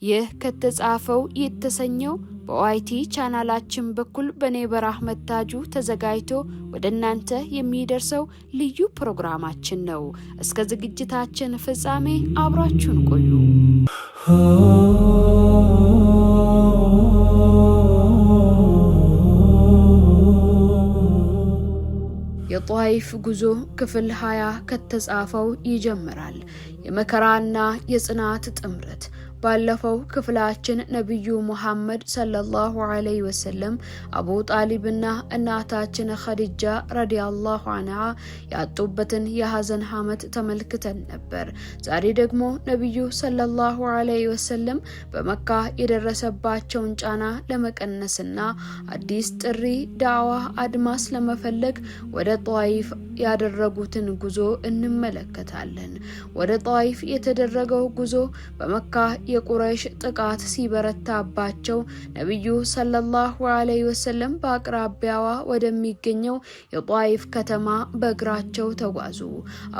ይህ ከተጻፈው የተሰኘው በዋይቲ ቻናላችን በኩል በኔ በራህመት ታጁ ተዘጋጅቶ ወደናንተ የሚደርሰው ልዩ ፕሮግራማችን ነው። እስከ ዝግጅታችን ፍጻሜ አብራችሁን ቆዩ። የጧይፍ ጉዞ ክፍል 20 ከተጻፈው ይጀምራል። የመከራና የጽናት ጥምረት። ባለፈው ክፍላችን ነብዩ መሐመድ ሰለላሁ ዐለይሂ ወሰለም አቡ ጣሊብና እናታችን ኸዲጃ ረዲየላሁ ዐንሃ ያጡበትን የሐዘን ዓመት ተመልክተን ነበር። ዛሬ ደግሞ ነብዩ ሰለላሁ ዐለይሂ ወሰለም በመካ የደረሰባቸውን ጫና ለመቀነስና አዲስ ጥሪ ዳዋ አድማስ ለመፈለግ ወደ ጧይፍ ያደረጉትን ጉዞ እንመለከታለን። ወደ ጧይፍ የተደረገው ጉዞ በመካ የቁረይሽ ጥቃት ሲበረታባቸው ነብዩ ሰለላሁ ዐለይሂ ወሰለም በአቅራቢያዋ ወደሚገኘው የጧይፍ ከተማ በእግራቸው ተጓዙ።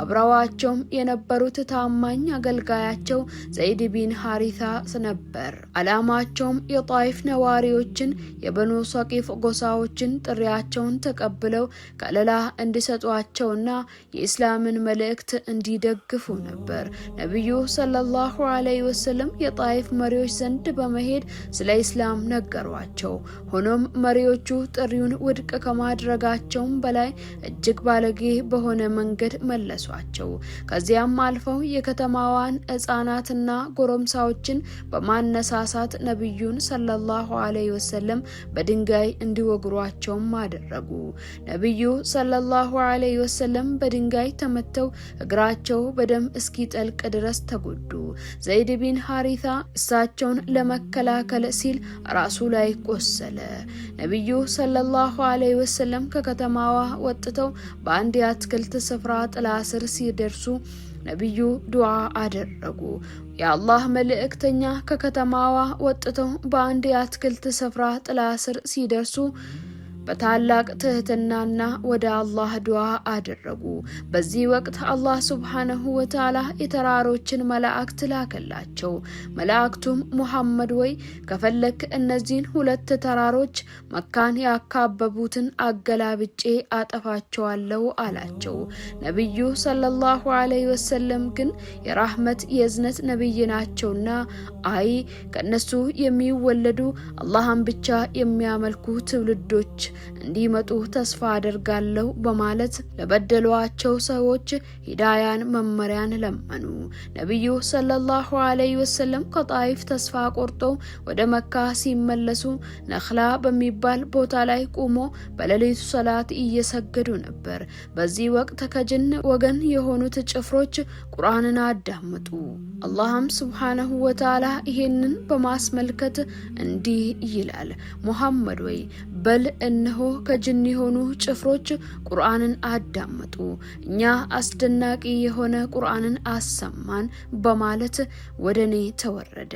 አብረዋቸውም የነበሩት ታማኝ አገልጋያቸው ዘይድ ቢን ሐሪታ ነበር። ዓላማቸውም የጧይፍ ነዋሪዎችን የበኑ ሰቂፍ ጎሳዎችን ጥሪያቸውን ተቀብለው ከለላ እንዲሰጧቸውና የእስላምን መልእክት እንዲደግፉ ነበር። ነብዩ ሰለላሁ ዐለይሂ ወሰለም የጣይፍ መሪዎች ዘንድ በመሄድ ስለ እስላም ነገሯቸው። ሆኖም መሪዎቹ ጥሪውን ውድቅ ከማድረጋቸውም በላይ እጅግ ባለጌ በሆነ መንገድ መለሷቸው። ከዚያም አልፈው የከተማዋን ሕፃናትና ጎረምሳዎችን በማነሳሳት ነብዩን ሰለላሁ ዐለይሂ ወሰለም በድንጋይ እንዲወግሯቸውም አደረጉ። ነብዩ ሰለላሁ ዐለይሂ ወሰለም በድንጋይ ተመተው እግራቸው በደም እስኪጠልቅ ድረስ ተጎዱ። ዘይድ ቢን ሐሪታ እሳቸውን ለመከላከል ሲል ራሱ ላይ ቆሰለ። ነብዩ ሰለላሁ ዐለይሂ ወሰለም ከከተማዋ ወጥተው በአንድ የአትክልት ስፍራ ጥላ ስር ሲደርሱ ነብዩ ዱዓ አደረጉ። የአላህ መልእክተኛ ከከተማዋ ወጥተው በአንድ የአትክልት ስፍራ ጥላ ስር ሲደርሱ በታላቅ ትህትናና ወደ አላህ ዱዓ አደረጉ። በዚህ ወቅት አላህ ሱብሓነሁ ወተዓላ የተራሮችን መላእክት ላከላቸው። መላእክቱም ሙሐመድ ወይ ከፈለክ እነዚህን ሁለት ተራሮች መካን ያካበቡትን አገላብጬ አጠፋቸዋለሁ አላቸው። ነብዩ ሰለላሁ ዐለይሂ ወሰለም ግን የራህመት የእዝነት ነብይ ናቸውና አይ ከነሱ የሚወለዱ አላህን ብቻ የሚያመልኩ ትውልዶች እንዲመጡ ተስፋ አደርጋለሁ በማለት ለበደሏቸው ሰዎች ሂዳያን መመሪያን ለመኑ። ነብዩ ሰለላሁ ዐለይሂ ወሰለም ከጣይፍ ተስፋ ቆርጠው ወደ መካ ሲመለሱ ነኽላ በሚባል ቦታ ላይ ቆሞ በሌሊቱ ሰላት እየሰገዱ ነበር። በዚህ ወቅት ከጅን ወገን የሆኑት ጭፍሮች ቁርአንን አዳመጡ። አላህም ሱብሓነሁ ወተዓላ ይሄንን በማስመልከት እንዲህ ይላል፣ ሙሐመድ ወይ በል እነሆ ከጅን የሆኑ ጭፍሮች ቁርአንን አዳመጡ፣ እኛ አስደናቂ የሆነ ቁርአንን አሰማን በማለት ወደኔ ተወረደ።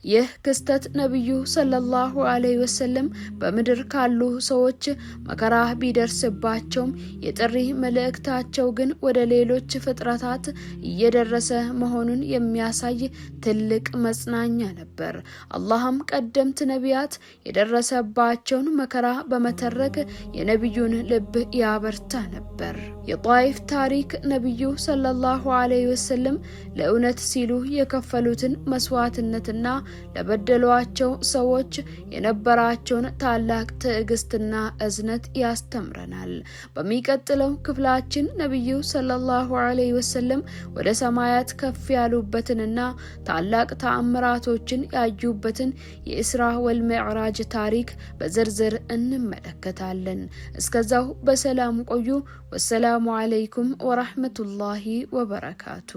ይህ ክስተት ነብዩ ሰለላሁ ዐለይሂ ወሰለም በምድር ካሉ ሰዎች መከራ ቢደርስባቸውም የጥሪ መልእክታቸው ግን ወደ ሌሎች ፍጥረታት እየደረሰ መሆኑን የሚያሳይ ትልቅ መጽናኛ ነበር። አላህም ቀደምት ነቢያት የደረሰባቸውን መከራ በመተረክ የነብዩን ልብ ያበርታ ነበር። የጣይፍ ታሪክ ነብዩ ሰለላሁ ዐለይሂ ወሰለም ለእውነት ሲሉ የከፈሉትን መስዋዕትነትና ለበደሏቸው ሰዎች የነበራቸውን ታላቅ ትዕግስትና እዝነት ያስተምረናል። በሚቀጥለው ክፍላችን ነብዩ ሰለላሁ ዐለይሂ ወሰለም ወደ ሰማያት ከፍ ያሉበትንና ታላቅ ተአምራቶችን ያዩበትን የኢስራ ወልሚዕራጅ ታሪክ በዝርዝር እንመለከታለን። እስከዛው በሰላም ቆዩ። ወሰላሙ ዐለይኩም ወራህመቱላሂ ወበረካቱ።